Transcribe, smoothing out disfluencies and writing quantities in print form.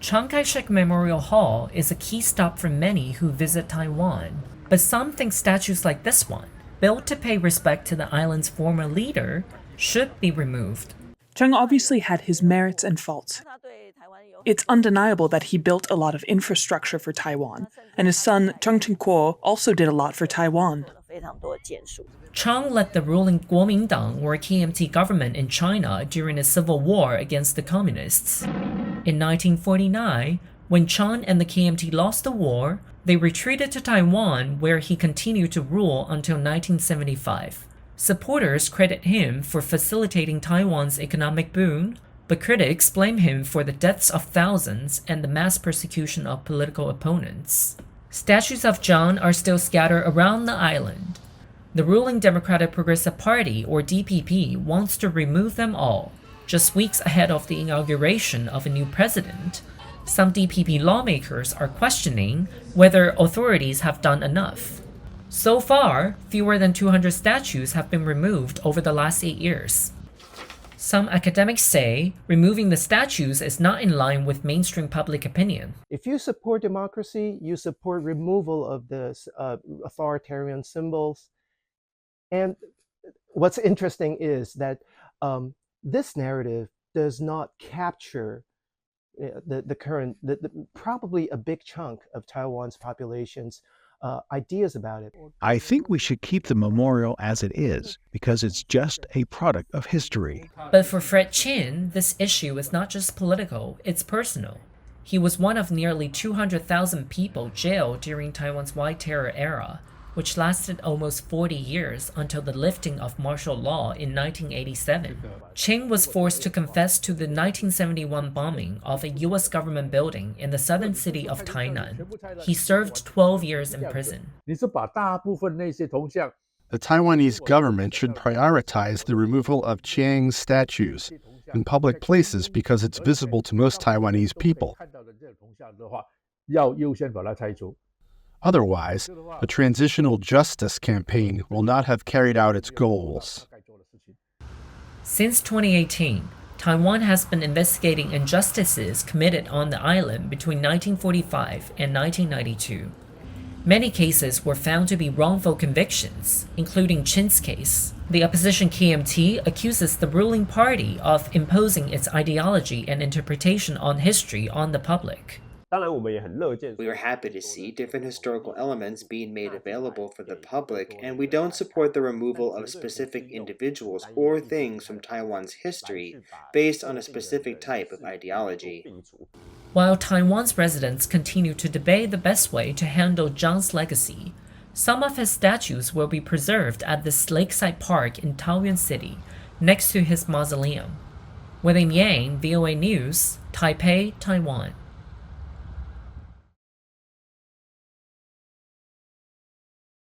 Chiang Kai-shek Memorial Hall is a key stop for many who visit Taiwan, but some think statues like this one, built to pay respect to the island's former leader, should be removed. Chiang obviously had his merits and faults. It's undeniable that he built a lot of infrastructure for Taiwan, and his son Chiang Ching-kuo also did a lot for Taiwan. Chiang led the ruling Kuomintang or KMT government in China during the civil war against the communists. In 1949, when Chiang and the KMT lost the war, they retreated to Taiwan where he continued to rule until 1975. Supporters credit him for facilitating Taiwan's economic boom, but critics blame him for the deaths of thousands and the mass persecution of political opponents. Statues of Chiang are still scattered around the island. The ruling Democratic Progressive Party, or DPP, wants to remove them all, just weeks ahead of the inauguration of a new president. Some DPP lawmakers are questioning whether authorities have done enough. So far, fewer than 200 statues have been removed over the last 8 years. Some academics say removing the statues is not in line with mainstream public opinion. If you support democracy, you support removal of the authoritarian symbols. And what's interesting is that this narrative does not capture probably a big chunk of Taiwan's population's ideas about it. I think we should keep the memorial as it is, because it's just a product of history. But for Fred Chin, this issue is not just political, it's personal. He was one of nearly 200,000 people jailed during Taiwan's White Terror era, which lasted almost 40 years until the lifting of martial law in 1987. Chin was forced to confess to the 1971 bombing of a U.S. government building in the southern city of Tainan. He served 12 years in prison. The Taiwanese government should prioritize the removal of Chiang's statues in public places because it's visible to most Taiwanese people. Otherwise, the transitional justice campaign will not have carried out its goals. Since 2018, Taiwan has been investigating injustices committed on the island between 1945 and 1992. Many cases were found to be wrongful convictions, including Chin's case. The opposition KMT accuses the ruling party of imposing its ideology and interpretation on history on the public. We are happy to see different historical elements being made available for the public, and we don't support the removal of specific individuals or things from Taiwan's history based on a specific type of ideology. While Taiwan's residents continue to debate the best way to handle Chiang's legacy, some of his statues will be preserved at this lakeside park in Taoyuan City, next to his mausoleum. William Yang, VOA News, Taipei, Taiwan.